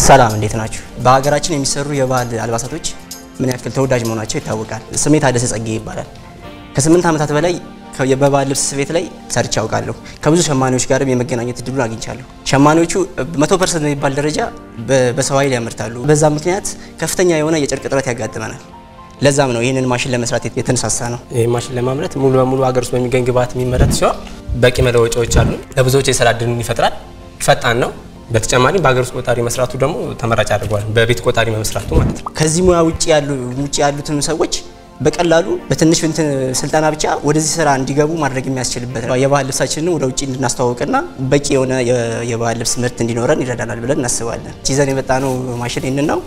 ሰላም እንዴት ናችሁ? በሀገራችን የሚሰሩ የባህል አልባሳቶች ምን ያክል ተወዳጅ መሆናቸው ይታወቃል። ስሜ ታደሰ ጸጋዬ ይባላል። ከ8 ዓመታት በላይ የባህል ልብስ ስፌት ላይ ሰርቼ አውቃለሁ። ከብዙ ሸማኔዎች ጋርም የመገናኘት እድሉን አግኝቻለሁ። ሸማኔዎቹ 100% የሚባል ደረጃ በሰው ኃይል ያመርታሉ። በዛ ምክንያት ከፍተኛ የሆነ የጨርቅ እጥረት ያጋጥመናል። ለዛም ነው ይሄንን ማሽን ለመስራት የተነሳሳ ነው። ይሄ ማሽን ለማምረት ሙሉ በሙሉ ሀገር ውስጥ በሚገኝ ግብአት የሚመረት ሲሆን በቂ መለወጫዎች አሉ። ለብዙዎች የስራ እድልን ይፈጥራል። ፈጣን ነው። በተጨማሪም በሀገር ውስጥ ቆጣሪ መስራቱ ደግሞ ተመራጭ ያደርገዋል። በቤት ቆጣሪ መስራቱ ማለት ነው። ከዚህ ሙያ ውጪ ያሉትን ሰዎች በቀላሉ በትንሽ ስልጠና ብቻ ወደዚህ ስራ እንዲገቡ ማድረግ የሚያስችልበት የባህል ልብሳችንን ወደ ውጪ እንድናስተዋውቅና በቂ የሆነ የባህል ልብስ ምርት እንዲኖረን ይረዳናል ብለን እናስባለን። ይዘን የመጣነው ማሽን ይሄንን ነው።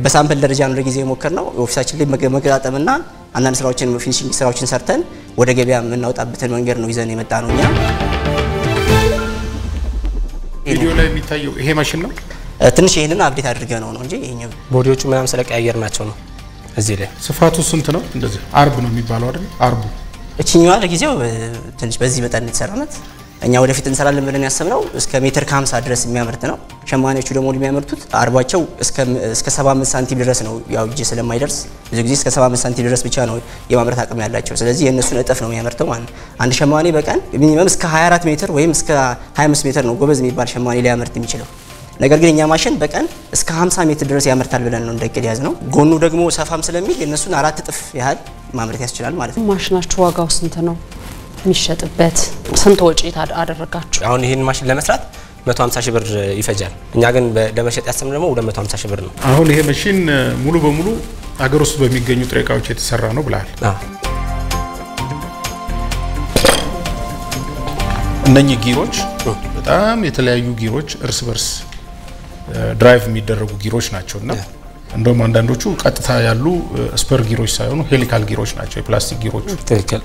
በሳምፕል ደረጃ ነው ለጊዜው የሞከርነው። ኦፊሳችን ላይ መገጣጠምና አንዳንድ ስራዎችን ፊኒሺንግ ስራዎችን ሰርተን ወደ ገበያ የምናወጣበትን መንገድ ነው ይዘን የመጣነው እኛ። ቪዲዮ ላይ የሚታየው ይሄ ማሽን ነው። ትንሽ ይሄንን አፕዴት አድርገን ነው እንጂ ይሄኛው ቦዲዎቹ ምናምን ስለቀያየርናቸው ነው። እዚህ ላይ ስፋቱ ስንት ነው? እንደዚህ አርብ ነው የሚባለው አይደል? አርቡ እቺኛዋ ለጊዜው ትንሽ በዚህ መጠን የተሰራነት እኛ ወደፊት እንሰራለን ብለን ያሰብነው እስከ ሜትር ከ50 ድረስ የሚያመርት ነው። ሸማኔዎቹ ደግሞ የሚያመርቱት አርባቸው እስከ 75 ሳንቲም ድረስ ነው። ያው እጅ ስለማይደርስ ብዙ ጊዜ እስከ 75 ሳንቲም ድረስ ብቻ ነው የማምረት አቅም ያላቸው። ስለዚህ የእነሱን እጥፍ ነው የሚያመርተው ማለት ነው። አንድ ሸማኔ በቀን ሚኒመም እስከ 24 ሜትር ወይም እስከ 25 ሜትር ነው ጎበዝ የሚባል ሸማኔ ሊያመርት የሚችለው። ነገር ግን እኛ ማሽን በቀን እስከ 50 ሜትር ድረስ ያመርታል ብለን ነው እንደቅድ ያዝነው። ጎኑ ደግሞ ሰፋም ስለሚል የእነሱን 4 እጥፍ ያህል ማምረት ያስችላል ማለት ነው። ማሽናችሁ ዋጋው ስንት ነው? የሚሸጥበት ስንት ወጪ አደረጋችሁ? አሁን ይሄን ማሽን ለመስራት 150 ሺህ ብር ይፈጃል። እኛ ግን ለመሸጥ ያሰብነው ደግሞ 250 ሺህ ብር ነው። አሁን ይሄ ማሽን ሙሉ በሙሉ ሀገር ውስጥ በሚገኙ ጥሬ ዕቃዎች የተሰራ ነው ብለሃል። እነኚህ ጊሮች በጣም የተለያዩ ጊሮች እርስ በርስ ድራይቭ የሚደረጉ ጊሮች ናቸውና እንደውም አንዳንዶቹ ቀጥታ ያሉ ስፐር ጊሮች ሳይሆኑ ሄሊካል ጊሮች ናቸው። የፕላስቲክ ጊሮች ትክክል።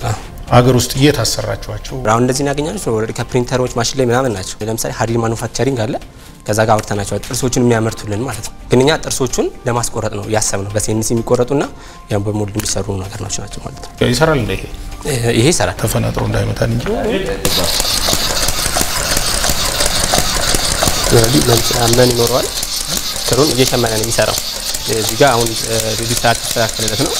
ሀገር ውስጥ የታሰራቸው አሁን እንደዚህ ያገኛሉ ከፕሪንተሮች ማሽን ላይ ምናምን ናቸው። ለምሳሌ ሀዲድ ማኑፋክቸሪንግ አለ። ከዛ ጋር አውርተናቸው ጥርሶቹን የሚያመርቱልን ማለት ነው። ግን እኛ ጥርሶቹን ለማስቆረጥ ነው ያሰብነው። በሴንሲ የሚቆረጡና ያው በሞልድ የሚሰሩ ነገሮች ናቸው ማለት ነው። ይሰራል እንደ ይሄ ይሰራል። ተፈናጥሮ እንዳይመታን እንጂ ምን ይኖረዋል። ክሩን እየሸመነ ነው የሚሰራው። እዚህ ጋር አሁን ሪጂስተር ተስተካከለለት ነው።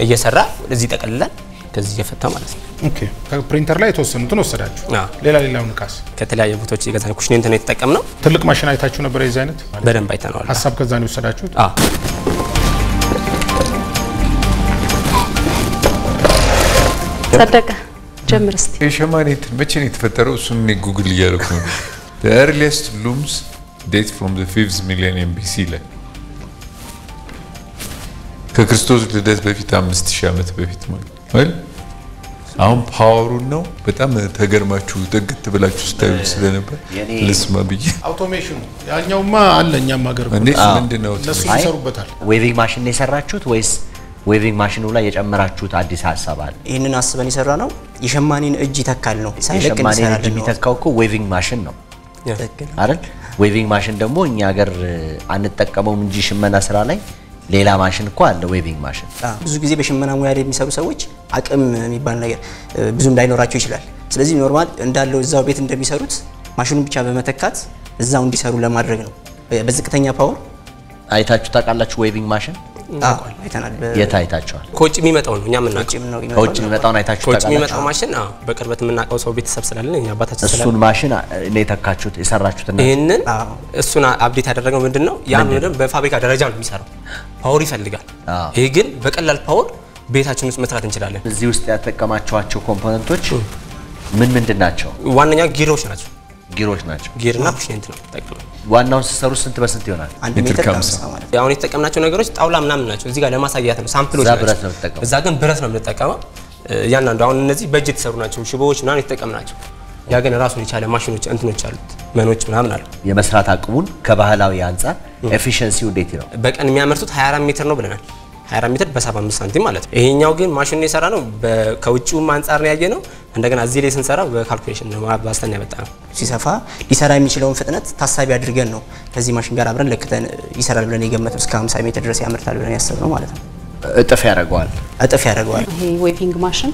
እየሰራ እዚህ ጠቀልላል ከዚህ እየፈታ ማለት ነው። ኦኬ ከፕሪንተር ላይ የተወሰኑትን ወሰዳችሁ። ሌላውን ቃስ ከተለያየ ቦታዎች የገዛን ኩሽኔንት ነው የተጠቀምነው። ትልቅ ማሽን አይታችሁ ነበር የዚህ አይነት? በደንብ አይተናል። ሀሳብ ከዛ ነው ወሰዳችሁት? ጸደቀ ጀምር እስቲ። የሸማኔት መቼ ነው የተፈጠረው? እሱን እኔ ጉግል እያደረኩ ነው። The earliest looms date from the 5th millennium BC ላይ ከክርስቶስ ልደት በፊት 5000 ዓመት በፊት ማለት አይደል? አሁን ፓወሩን ነው በጣም ተገርማችሁ ጥግት ብላችሁ ስታዩት ስለነበር ልስማ ብዬ አውቶሜሽኑ ያኛውማ አለ እኛም ሀገር ምንድነው እነሱ ይሰሩበታል። ዌቪንግ ማሽን ነው የሰራችሁት ወይስ ዌቪንግ ማሽኑ ላይ የጨመራችሁት አዲስ ሀሳብ አለ? ይሄንን አስበን የሰራ ነው የሸማኔን እጅ ይተካል ነው። የሸማኔን እጅ የሚተካው እኮ ዌቪንግ ማሽን ነው አይደል? ዌቪንግ ማሽን ደግሞ እኛ ሀገር አንጠቀመውም እንጂ ሽመና ስራ ላይ ሌላ ማሽን እኮ አለ። ዌቪንግ ማሽን ብዙ ጊዜ በሽመና ሙያ ላይ የሚሰሩ ሰዎች አቅም የሚባል ነገር ብዙም ላይኖራቸው ይችላል። ስለዚህ ኖርማል እንዳለው እዛው ቤት እንደሚሰሩት ማሽኑን ብቻ በመተካት እዛው እንዲሰሩ ለማድረግ ነው። በዝቅተኛ ፓወር አይታችሁ ታውቃላችሁ? ዌቪንግ ማሽን አይተናል። የት አይታችኋል? ከውጭ የሚመጣው ነው እኛ የምናውቀው። ከውጭ የሚመጣውን አይታችሁ ታውቃላችሁ? ከውጭ የሚመጣው ማሽን በቅርበት የምናውቀው ሰው ቤተሰብ ስላለን እኛ አባታችን ስላለን እሱን ማሽን ነው የታካችሁት የሰራችሁት? እና ይሄንን እሱን አፕዴት ያደረገው ምንድነው ያ ምንድነው በፋብሪካ ደረጃ ነው የሚሰራው። ፓወር ይፈልጋል። ይሄ ግን በቀላል ፓወር ቤታችን ውስጥ መስራት እንችላለን። እዚህ ውስጥ ያጠቀማችኋቸው ኮምፖነንቶች ምንድን ናቸው? ዋነኛ ጊሮች ናቸው። ጊሮች ናቸው። ጊርና ኩሽኔንት ነው ተጠቅመው ዋናው ሲሰሩ ስንት በስንት ይሆናል? 1 ሜትር ከ50 ማለት ነው። ያው የተጠቀምናቸው ነገሮች ጣውላ ምናምን ናቸው። እዚህ ጋር ለማሳያት ነው ሳምፕሎች ናቸው። ብረት ነው ተጠቀመው። እዛ ግን ብረት ነው የምንጠቀመው። ያንዳንዱ አሁን እነዚህ በእጅ የተሰሩ ናቸው። ሽቦዎች ምናምን የተጠቀምናቸው። ያ ግን ራሱን የቻለ ማሽኖች እንትኖች አሉት መኖች ምናምን አሉ። የመስራት አቅሙን ከባህላዊ አንፃር ኤፊሺየንሲው እንዴት ነው? በቀን የሚያመርቱት 24 ሜትር ነው ብለናል። 24 ሜትር በ75 ሳንቲም ማለት ነው። ይሄኛው ግን ማሽኑ የሰራ ነው ከውጪውም አንፃር ነው ያየነው። እንደገና እዚህ ላይ ስንሰራ በካልኩሌሽን ነው ማባስተን ያመጣነው። ሲሰፋ ሊሰራ የሚችለውን ፍጥነት ታሳቢ አድርገን ነው ከዚህ ማሽን ጋር አብረን ለክተን ይሰራል ብለን የገመተው እስከ 50 ሜትር ድረስ ያመርታል ብለን ያሰብነው ማለት ነው። እጥፍ ያደርገዋል። እጥፍ ያደርገዋል። ይሄ ዌቪንግ ማሽን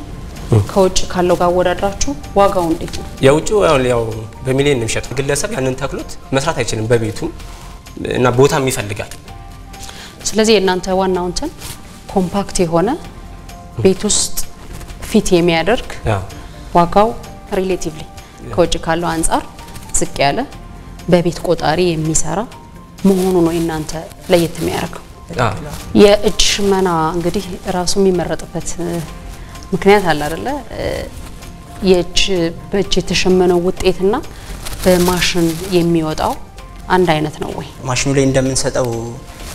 ከውጭ ካለው ጋር ወዳድራችሁ ዋጋው እንዴት ነው? የውጭው ያው በሚሊዮን ነው የሚሸጠው። ግለሰብ ያንን ተክሎት መስራት አይችልም በቤቱ እና ቦታም ይፈልጋል። ስለዚህ እናንተ ዋናው እንትን ኮምፓክት የሆነ ቤት ውስጥ ፊት የሚያደርግ ዋጋው ሪሌቲቭሊ ከውጭ ካለው አንፃር ዝቅ ያለ በቤት ቆጣሪ የሚሰራ መሆኑ ነው እናንተ ለየት የሚያደርገው። የእጅ ሽመና እንግዲህ ራሱ የሚመረጥበት ምክንያት አለ አይደለ? በእጅ የተሸመነው ውጤትና በማሽን የሚወጣው አንድ አይነት ነው ወይ? ማሽኑ ላይ እንደምንሰጠው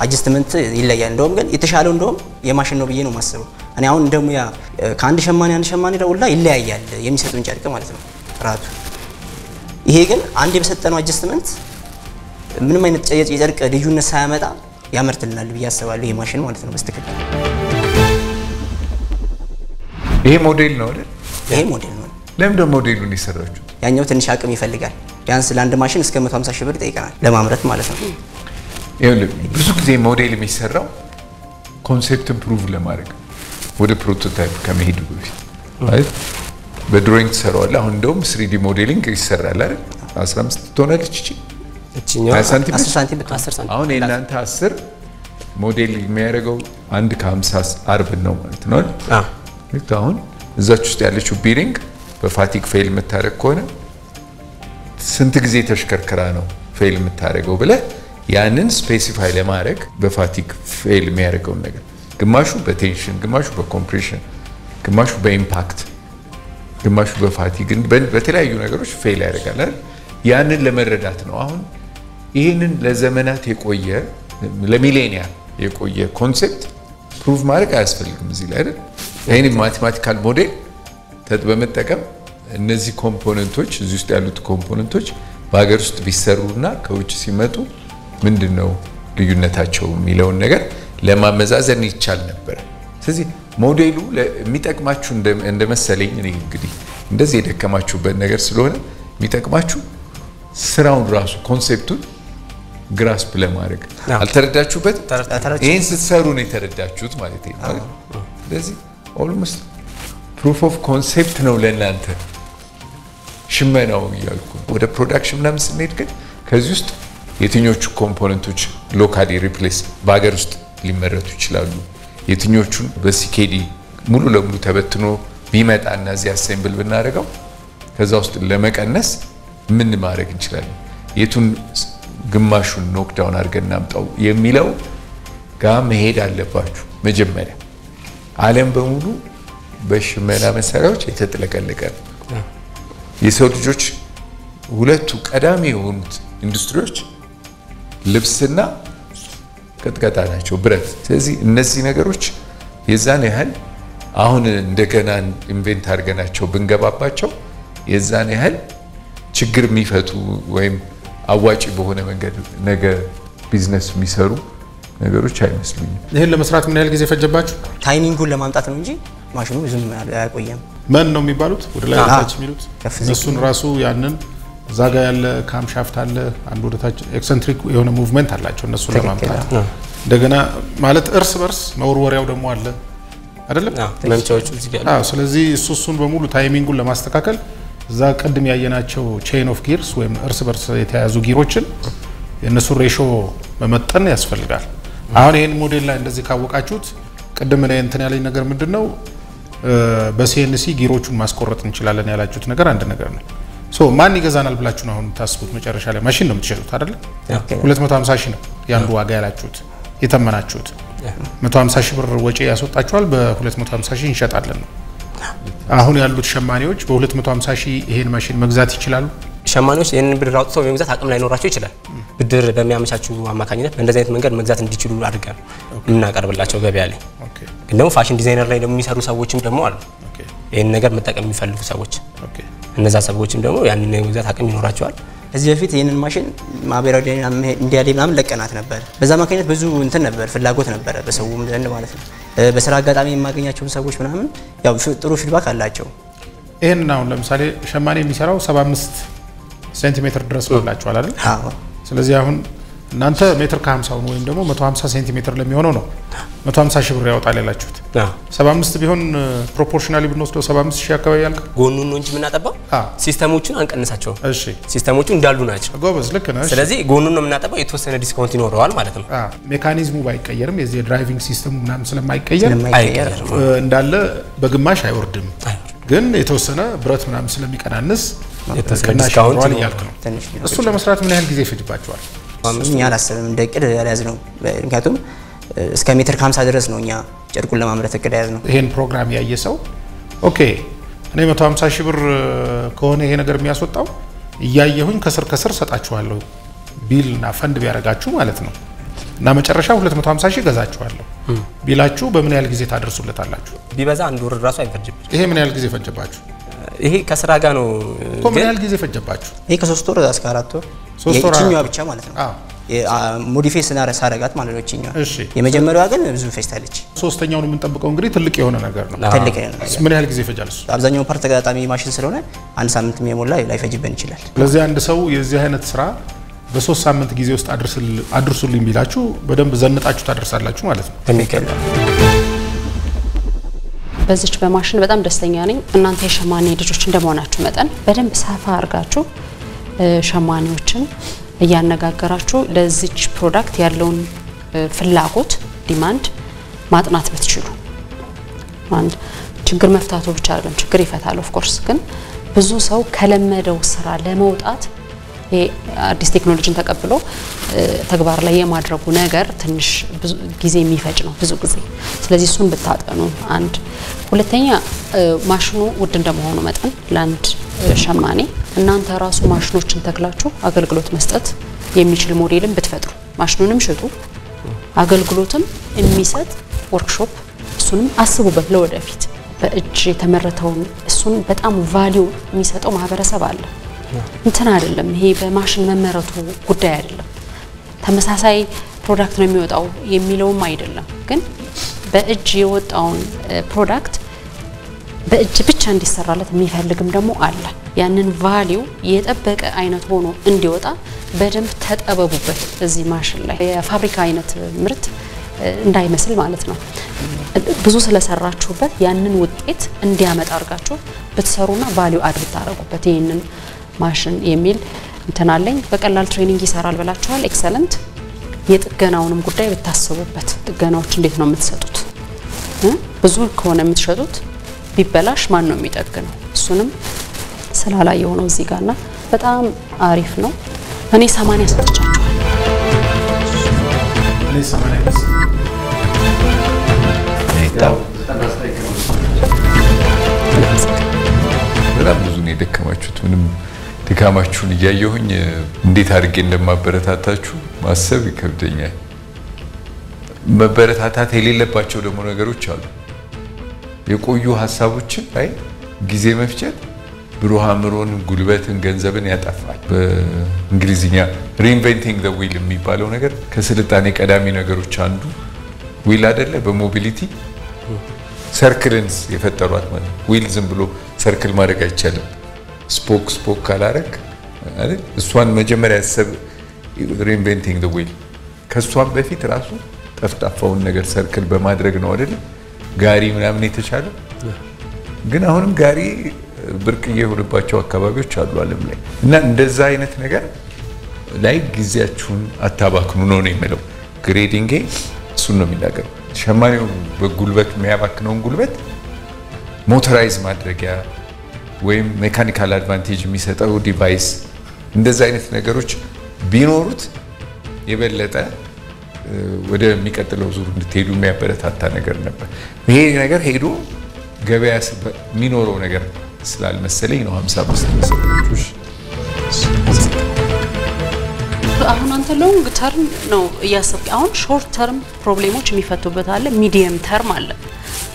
አጀስትመንት ይለያል። እንደውም ግን የተሻለው እንደውም የማሽን ነው ብዬ ነው የማስበው። እኔ አሁን እንደውም ያ ከአንድ ሸማኔ ደውላ ይለያያል የሚሰጡን ጨርቅ ማለት ነው ጥራቱ። ይሄ ግን አንድ በሰጠነው አጀስትመንት ምንም አይነት የጨርቅ ልዩነት ሳያመጣ ያመርትልናል ብዬ አስባለሁ ይሄ ማሽን ማለት ነው በስትክክል። ይሄ ሞዴል ነው አይደል? ይሄ ሞዴል ነው። ለምን ደግሞ ሞዴሉን ይሰራችሁ? ያኛው ትንሽ አቅም ይፈልጋል። ቢያንስ ለአንድ ማሽን እስከ 150 ሺህ ብር ይጠይቀናል ለማምረት ማለት ነው። ይኸውልህ ብዙ ጊዜ ሞዴል የሚሰራው ኮንሴፕትን ፕሩቭ ለማድረግ ወደ ፕሮቶታይፕ ከመሄዱ በፊት ማለት በድሮይንግ ትሰራዋለህ። አሁን እንደውም 3D ሞዴሊንግ ይሰራል አይደል? 15 ትሆናለች እቺ እቺኛው 10 ሳንቲም አሁን የእናንተ 10 ሞዴል የሚያደርገው 1 ከ50 አርብን ነው ማለት ነው አይደል? አሁን እዛች ውስጥ ያለችው ቢሪንግ በፋቲግ ፌል የምታደርግ ከሆነ ስንት ጊዜ ተሽከርክራ ነው ፌል የምታደርገው ብለህ ያንን ስፔሲፋይ ለማድረግ በፋቲግ ፌል የሚያደርገውን ነገር ግማሹ በቴንሽን፣ ግማሹ በኮምፕሬሽን፣ ግማሹ በኢምፓክት፣ ግማሹ በፋቲግ በተለያዩ ነገሮች ፌል ያደርጋል አይደል? ያንን ለመረዳት ነው። አሁን ይህንን ለዘመናት የቆየ ለሚሌኒያ የቆየ ኮንሴፕት ፕሩቭ ማድረግ አያስፈልግም እዚህ ላይ አይደል? ይህን ማቴማቲካል ሞዴል በመጠቀም እነዚህ ኮምፖነንቶች እዚህ ውስጥ ያሉት ኮምፖነንቶች በሀገር ውስጥ ቢሰሩና ከውጭ ሲመጡ ምንድነው ልዩነታቸው የሚለውን ነገር ለማመዛዘን ይቻል ነበር። ስለዚህ ሞዴሉ የሚጠቅማችሁ እንደመሰለኝ እኔ እንግዲህ እንደዚህ የደከማችሁበት ነገር ስለሆነ የሚጠቅማችሁ ስራውን ራሱ ኮንሴፕቱን ግራስፕ ለማድረግ አልተረዳችሁበት። ይሄን ስትሰሩ ነው የተረዳችሁት ማለት ነው። ስለዚህ ኦልሞስት ፕሩፍ ኦፍ ኮንሴፕት ነው ለእናንተ ሽመናው እያልኩ ወደ ፕሮዳክሽን ምናምን ስንሄድ ግን ከዚህ ውስጥ የትኞቹ ኮምፖነንቶች ሎካሊ ሪፕሌስ በሀገር ውስጥ ሊመረቱ ይችላሉ፣ የትኞቹን በሲኬዲ ሙሉ ለሙሉ ተበትኖ ቢመጣና እዚህ አሴምብል ብናደርገው ከዛ ውስጥ ለመቀነስ ምን ማድረግ እንችላለን፣ የቱን ግማሹን ኖክዳውን አድርገን እናምጣው የሚለው ጋር መሄድ አለባችሁ። መጀመሪያ ዓለም በሙሉ በሽመና መሳሪያዎች የተጥለቀለቀ ነው። የሰው ልጆች ሁለቱ ቀዳሚ የሆኑት ኢንዱስትሪዎች ልብስና ቅጥቀጣ ናቸው፣ ብረት። ስለዚህ እነዚህ ነገሮች የዛን ያህል አሁን እንደገና ኢንቨንት አድርገናቸው ብንገባባቸው የዛን ያህል ችግር የሚፈቱ ወይም አዋጪ በሆነ መንገድ ነገ ቢዝነስ የሚሰሩ ነገሮች አይመስሉኝም። ይሄን ለመስራት ምን ያህል ጊዜ ፈጀባችሁ? ታይሚንጉን ለማምጣት ነው እንጂ ማሽኑ ብዙም አያቆየም። ምን ነው የሚባሉት ወደ ላይ ታች የሚሉት እሱን ራሱ ያንን እዛ ጋር ያለ ካምሻፍት አለ አንድ ወደ ታች ኤክሰንትሪክ የሆነ ሙቭመንት አላቸው እነሱን ለማምጣት እንደገና ማለት እርስ በርስ መወርወሪያው ደግሞ አለ አይደለም መምቻዎቹ እዚህ ጋር ስለዚህ እሱን በሙሉ ታይሚንጉን ለማስተካከል እዛ ቀድም ያየናቸው ቼን ኦፍ ጊርስ ወይም እርስ በርስ የተያያዙ ጊሮችን የነሱ ሬሾ መመጠን ያስፈልጋል። አሁን ይሄን ሞዴል ላይ እንደዚህ ካወቃችሁት ቀድም ላይ እንትን ያለኝ ነገር ምንድነው በሲኤንሲ ጊሮቹን ማስቆረጥ እንችላለን ያላችሁት ነገር አንድ ነገር ነው። ማን ይገዛናል ብላችሁ ነው አሁን ታስቡት? መጨረሻ ላይ ማሽን ነው የምትሸጡት አይደል? 250 ሺህ ነው ያንዱ ዋጋ ያላችሁት የተመናችሁት 150 ሺህ ብር ወጪ ያስወጣችኋል፣ በ250 ሺህ እንሸጣለን ነው። አሁን ያሉት ሸማኔዎች በ250 ሺህ ይሄን ማሽን መግዛት ይችላሉ? ሸማኔዎች ይሄንን ብድር አውጥተው የመግዛት አቅም ላይኖራቸው ይችላል። ብድር በሚያመቻቹ አማካኝነት በእንደዚህ አይነት መንገድ መግዛት እንዲችሉ አድርገን እናቀርብላቸው ገበያ ላይ። ግን ደግሞ ፋሽን ዲዛይነር ላይ ደግሞ የሚሰሩ ሰዎችም ደግሞ አሉ፣ ይሄን ነገር መጠቀም የሚፈልጉ ሰዎች። እነዛ ሰዎችም ደግሞ ያንን የመግዛት አቅም ይኖራቸዋል። እዚህ በፊት ይሄንን ማሽን ማህበራዊ እንዲያደይ ምናምን ለቀናት ነበር። በዛ ማካኝነት ብዙ እንትን ነበር ፍላጎት ነበር በሰውም ዘንድ ማለት ነው። በስራ አጋጣሚ የማገኛቸውን ሰዎች ምናምን ያው ጥሩ ፊድባክ አላቸው። ይሄን አሁን ለምሳሌ ሸማኔ የሚሰራው 75 ሴንቲሜትር ድረስ ብላችኋል አይደል? አዎ። ስለዚህ አሁን እናንተ ሜትር ከ50 ወይም ደግሞ 150 ሴንቲሜትር ለሚሆነው ነው 150 ሺህ ብር ያወጣል ያላችሁት 75 ቢሆን ፕሮፖርሽናሊ ብንወስደው 75 ሺህ አካባቢ ያልቅ ጎኑን ነው እንጂ የምናጠባው ሲስተሞቹን አንቀንሳቸው እሺ ሲስተሞቹ እንዳሉ ናቸው ጎበዝ ልክ ነህ ስለዚህ ጎኑን ነው የምናጠባው የተወሰነ ዲስካውንት ይኖረዋል ማለት ነው ሜካኒዝሙ ባይቀየርም የዚህ ድራይቪንግ ሲስተሙ ምናምን ስለማይቀየር እንዳለ በግማሽ አይወርድም ግን የተወሰነ ብረት ምናምን ስለሚቀናንስ ዲስካውንት ያልክ ነው እሱ ለመስራት ምን ያህል ጊዜ ይፈጅባቸዋል እኛ አላሰብም እንደ እቅድ ያዝነው ምክንያቱም እስከ ሜትር ከ50 ድረስ ነው እኛ ጨርቁን ለማምረት እቅድ ያዝነው ይሄን ፕሮግራም ያየ ሰው ኦኬ እኔ 150 ሺህ ብር ከሆነ ይሄ ነገር የሚያስወጣው እያየሁኝ ከስር ሰጣችኋለሁ ቢልና ፈንድ ቢያረጋችሁ ማለት ነው እና መጨረሻ 250 ሺህ ገዛችኋለሁ ቢላችሁ በምን ያህል ጊዜ ታደርሱለታላችሁ ቢበዛ አንድ ወር ራሱ አይፈጅም ይሄ ምን ያህል ጊዜ ፈጀባችሁ ይሄ ከስራ ጋር ነው ምን ያህል ጊዜ ፈጀባችሁ ይሄ ከ3 ወር እስከ 4 ወር የእቺኛዋ ብቻ ማለት ነው ሞዲፋይ ሳረጋት ማለት ነው እቺኛዋ የመጀመሪያዋ ግን ብዙ ፈጅታለች ሶስተኛውን የምንጠብቀው እንግዲህ ትልቅ የሆነ ነገር ነው ትልቅ የሆነ ነገር ምን ያህል ጊዜ ፈጃል እሱ አብዛኛው ፓርት ተጋጣሚ ማሽን ስለሆነ አንድ ሳምንት የሞላ ላይፈጅብን ይችላል ስለዚህ አንድ ሰው የዚህ አይነት ስራ በ3 ሳምንት ጊዜ ውስጥ አድርሱልኝ ቢላችሁ በደንብ ዘንጣችሁ ታደርሳላችሁ ማለት ነው በሚከላ በዚች በማሽን በጣም ደስተኛ ነኝ እናንተ የሸማኔ ልጆች እንደመሆናችሁ መጠን በደንብ ሰፋ አርጋችሁ ሸማኔዎችን እያነጋገራችሁ ለዚች ፕሮዳክት ያለውን ፍላጎት ዲማንድ ማጥናት ብትችሉ አንድ ችግር መፍታቱ ብቻ አይደለም ችግር ይፈታል ኦፍ ኮርስ ግን ብዙ ሰው ከለመደው ስራ ለመውጣት አዲስ ቴክኖሎጂን ተቀብሎ ተግባር ላይ የማድረጉ ነገር ትንሽ ጊዜ የሚፈጅ ነው ብዙ ጊዜ ስለዚህ እሱን ብታጠኑ አንድ ሁለተኛ ማሽኑ ውድ እንደመሆኑ መጠን ላንድ ሸማኔ እናንተ ራሱ ማሽኖችን ተክላችሁ አገልግሎት መስጠት የሚችል ሞዴልን ብትፈጥሩ ማሽኑንም ሽጡ አገልግሎትም የሚሰጥ ወርክሾፕ እሱንም አስቡበት ለወደፊት በእጅ የተመረተውን እሱን በጣም ቫልዩ የሚሰጠው ማህበረሰብ አለ እንትን አይደለም ይሄ በማሽን መመረቱ ጉዳይ አይደለም ተመሳሳይ ፕሮዳክት ነው የሚወጣው የሚለውም አይደለም ግን በእጅ የወጣውን ፕሮዳክት በእጅ ብቻ እንዲሰራለት የሚፈልግም ደግሞ አለ ያንን ቫልዩ የጠበቀ አይነት ሆኖ እንዲወጣ በደንብ ተጠበቡበት እዚህ ማሽን ላይ የፋብሪካ አይነት ምርት እንዳይመስል ማለት ነው ብዙ ስለሰራችሁበት ያንን ውጤት እንዲያመጣ አርጋችሁ ብትሰሩና ቫልዩ አድ ብታረጉበት ይሄንን ማሽን የሚል እንተናለኝ በቀላል ትሬኒንግ ይሰራል ብላችኋል ኤክሰለንት የጥገናውንም ጉዳይ ብታስቡበት ጥገናዎች እንዴት ነው የምትሰጡት ብዙ ከሆነ የምትሸጡት ቢበላሽ ማን ነው የሚጠግነው እሱንም ስላላየው ነው እዚህ ጋርና በጣም አሪፍ ነው እኔ 80 ሰጥቻለሁ እኔ 80 በጣም ብዙ ነው የደከማችሁት ምንም ድካማችሁን እያየሁኝ እንዴት አድርጌ እንደማበረታታችሁ ማሰብ ይከብደኛል መበረታታት የሌለባቸው ደግሞ ነገሮች አሉ የቆዩ ሐሳቦችን ላይ ጊዜ መፍጨት ብሩህ አእምሮን ጉልበትን ገንዘብን ያጠፋል በእንግሊዝኛ reinventing the wheel የሚባለው ነገር ከስልጣኔ ቀዳሚ ነገሮች አንዱ ዊል አይደለ በሞቢሊቲ ሰርክልንስ የፈጠሯት ማለት ዊል ዝም ብሎ ሰርክል ማድረግ አይቻልም ስፖክ ካላረክ አይደል እሷን መጀመሪያ ያሰብ reinventing the wheel ከሷን በፊት ራሱ ጠፍጣፋውን ነገር ሰርክል በማድረግ ነው አይደል ጋሪ ምናምን የተቻለው ግን አሁንም ጋሪ ብርቅዬ የሆነባቸው አካባቢዎች አሉ ዓለም ላይ እና እንደዛ አይነት ነገር ላይ ጊዜያችሁን አታባክኑ ነው የሚለው ግሬዲንግ እሱን ነው የሚናገረው ሸማኔው በጉልበት የሚያባክነውን ጉልበት ሞተራይዝ ማድረጊያ ወይም ሜካኒካል አድቫንቴጅ የሚሰጠው ዲቫይስ እንደዛ አይነት ነገሮች ቢኖሩት የበለጠ ወደ የሚቀጥለው ዙር እንድትሄዱ የሚያበረታታ ነገር ነበር ይሄ ነገር ሄዶ ገበያ የሚኖረው ነገር ስላልመሰለኝ ነው 55 መሰለኝ አሁን አንተ ሎንግ ተርም ነው ያሰብክ አሁን ሾርት ተርም ፕሮብሌሞች የሚፈቱበት አለ ሚዲየም ተርም አለ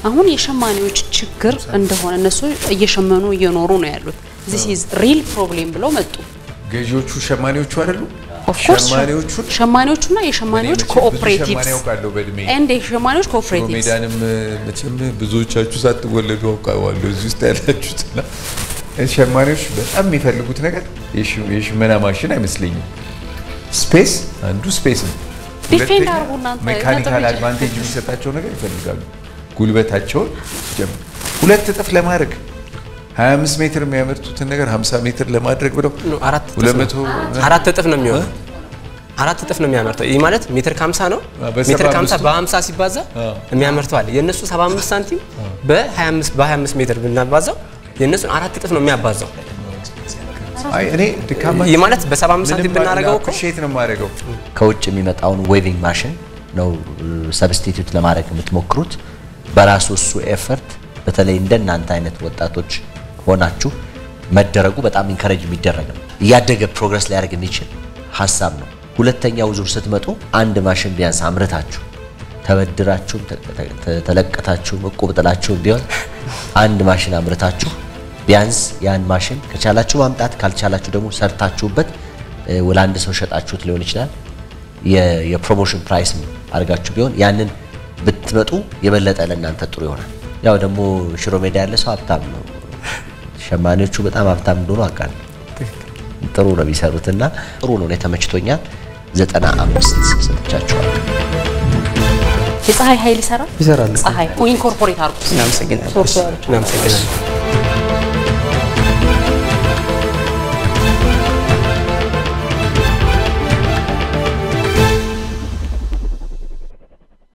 አሁን የሸማኔዎች ችግር እንደሆነ እነሱ እየሸመኑ እየኖሩ ነው ያሉት this is real problem ብለው መጡ ገዢዎቹ ሸማኔዎቹ አይደሉ ሸማኔዎቹና የሸማኔዎች ኮኦፕሬቲቭስ and የሸማኔዎች ኮኦፕሬቲቭስ ሜዳንም መቼም ብዙዎቻችሁ ሳትወለዱ አውቃለሁ እዚህ ውስጥ ያላችሁትና ሸማኔዎች በጣም የሚፈልጉት ነገር የሽመና ማሽን አይመስለኝም ስፔስ አንዱ ስፔስ ነው። ዲፌንድ አርጉ እናንተ ሜካኒካል አድቫንቴጅ የሚሰጣቸው ነገር ይፈልጋሉ። ጉልበታቸውን ጀምር 2 እጥፍ ለማድረግ 25 ሜትር የሚያመርቱትን ነገር 50 ሜትር ለማድረግ ብለው 4 እጥፍ ነው የሚሆነው። 4 እጥፍ ነው የሚያመርተው። ይህ ማለት ሜትር ከ50 ነው። ሜትር ከ50 በ50 ሲባዛ የሚያመርተው አለ። የነሱ 75 ሳንቲም በ25 ሜትር ብናባዛው የነሱን 4 እጥፍ ነው የሚያባዛው። አይ እኔ ድካማ ይህ ማለት በ75 ሳንቲም ብናረጋው እኮ ሼት ነው የማደርገው። ከውጭ የሚመጣውን ዌቪንግ ማሽን ነው ሰብስቲቲዩት ለማድረግ የምትሞክሩት። በራሱ እሱ ኤፈርት በተለይ እንደናንተ አይነት ወጣቶች ሆናችሁ መደረጉ በጣም ኢንከሬጅ የሚደረግ ነው። እያደገ ፕሮግረስ ሊያደርግ የሚችል ሐሳብ ነው። ሁለተኛው ዙር ስትመጡ አንድ ማሽን ቢያንስ አምርታችሁ ተበድራችሁ ተለቀታችሁ እቁብ ጥላችሁ ቢሆን አንድ ማሽን አምርታችሁ ቢያንስ ያን ማሽን ከቻላችሁ ማምጣት ካልቻላችሁ ደግሞ ሰርታችሁበት ለአንድ ሰው ሸጣችሁት ሊሆን ይችላል። የፕሮሞሽን ፕራይስ አድርጋችሁ ቢሆን ያንን ብትመጡ የበለጠ ለእናንተ ጥሩ ይሆናል። ያው ደግሞ ሽሮ ሜዳ ያለ ሰው ሀብታም ነው። ሸማኔዎቹ በጣም ሀብታም እንደሆኑ አውቃለሁ። ጥሩ ነው የሚሰሩትና ጥሩ ነው። ተመችቶኛል። 95 ሰጥቻችኋለሁ። የፀሐይ ኃይል ይሰራል። ይሰራል። ፀሐይ ኢንኮርፖሬት አርጉ። እናመሰግናለን። እናመሰግናለን።